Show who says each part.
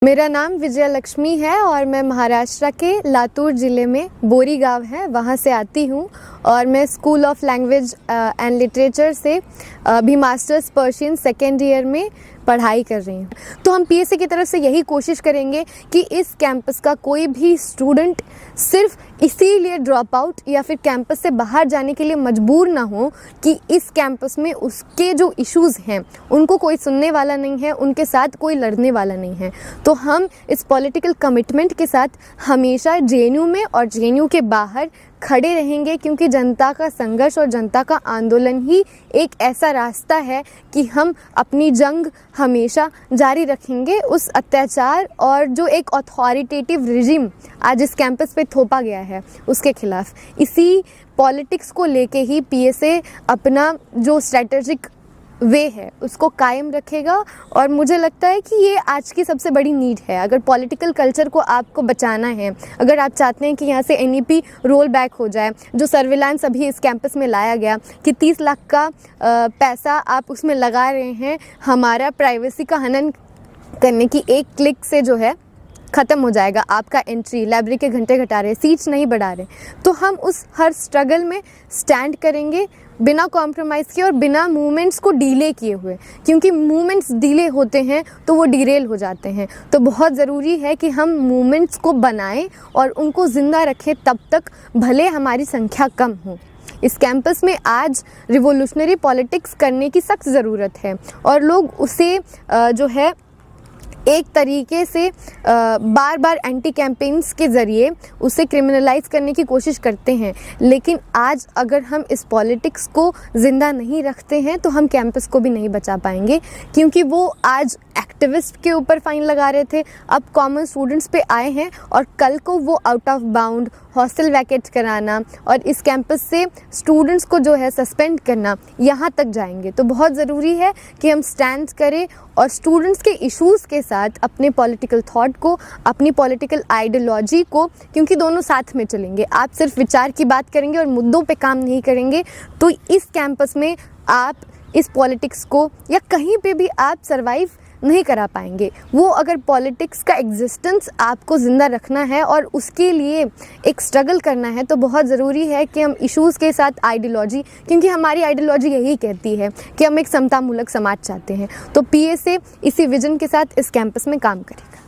Speaker 1: मेरा नाम विजया लक्ष्मी है और मैं महाराष्ट्र के लातूर ज़िले में बोरी गांव है वहाँ से आती हूँ और मैं school of language and literature से अभी मास्टर्स पर्शियन सेकेंड ईयर में पढ़ाई कर रही हूँ। तो हम पीएसए की तरफ से यही कोशिश करेंगे कि इस कैंपस का कोई भी स्टूडेंट सिर्फ इसीलिए ड्रॉप आउट या फिर कैंपस से बाहर जाने के लिए मजबूर ना हो कि इस कैंपस में उसके जो इश्यूज़ हैं उनको कोई सुनने वाला नहीं है, उनके साथ कोई लड़ने वाला नहीं है। तो हम इस पॉलिटिकल कमिटमेंट के साथ हमेशा जेएनयू में और जेएनयू के बाहर खड़े रहेंगे, क्योंकि जनता का संघर्ष और जनता का आंदोलन ही एक ऐसा रास्ता है कि हम अपनी जंग हमेशा जारी रखेंगे उस अत्याचार और जो एक अथॉरिटेटिव रिजिम आज इस कैंपस पे थोपा गया है उसके खिलाफ। इसी पॉलिटिक्स को लेके ही पीएसए अपना जो स्ट्रेटेजिक वे है उसको कायम रखेगा और मुझे लगता है कि ये आज की सबसे बड़ी नीड है। अगर पॉलिटिकल कल्चर को आपको बचाना है, अगर आप चाहते हैं कि यहाँ से एनईपी रोल बैक हो जाए, जो सर्विलांस अभी इस कैंपस में लाया गया कि 30 लाख का पैसा आप उसमें लगा रहे हैं, हमारा प्राइवेसी का हनन करने की एक क्लिक से जो है ख़त्म हो जाएगा आपका एंट्री, लाइब्रेरी के घंटे घटा रहे, सीट्स नहीं बढ़ा रहे, तो हम उस हर स्ट्रगल में स्टैंड करेंगे बिना कॉम्प्रोमाइज़ किए और बिना मूवमेंट्स को डिले किए हुए, क्योंकि मूवमेंट्स डिले होते हैं तो वो डिरेल हो जाते हैं। तो बहुत ज़रूरी है कि हम मूवमेंट्स को बनाएं और उनको ज़िंदा रखें तब तक भले हमारी संख्या कम हो। इस कैंपस में आज रिवोल्यूशनरी पॉलिटिक्स करने की सख्त ज़रूरत है और लोग उसे जो है एक तरीके से बार बार एंटी कैंपेन्स के ज़रिए उसे क्रिमिनलाइज करने की कोशिश करते हैं। लेकिन आज अगर हम इस पॉलिटिक्स को ज़िंदा नहीं रखते हैं तो हम कैंपस को भी नहीं बचा पाएंगे, क्योंकि वो आज एक्टिविस्ट के ऊपर फाइन लगा रहे थे, अब कॉमन स्टूडेंट्स पे आए हैं और कल को वो आउट ऑफ बाउंड हॉस्टल वैकेट कराना और इस कैंपस से स्टूडेंट्स को जो है सस्पेंड करना, यहाँ तक जाएंगे। तो बहुत ज़रूरी है कि हम स्टैंड करें और स्टूडेंट्स के इश्यूज़ के साथ अपने पॉलिटिकल थॉट को, अपनी पॉलिटिकल आइडियोलॉजी को, क्योंकि दोनों साथ में चलेंगे। आप सिर्फ विचार की बात करेंगे और मुद्दों पे काम नहीं करेंगे तो इस कैंपस में आप इस पॉलिटिक्स को या कहीं पे भी आप सरवाइव नहीं करा पाएंगे। वो अगर पॉलिटिक्स का एग्जिस्टेंस आपको ज़िंदा रखना है और उसके लिए एक स्ट्रगल करना है तो बहुत ज़रूरी है कि हम इश्यूज़ के साथ आइडियोलॉजी, क्योंकि हमारी आइडियोलॉजी यही कहती है कि हम एक समतामूलक समाज चाहते हैं, तो पीएसए इसी विजन के साथ इस कैंपस में काम करेगा।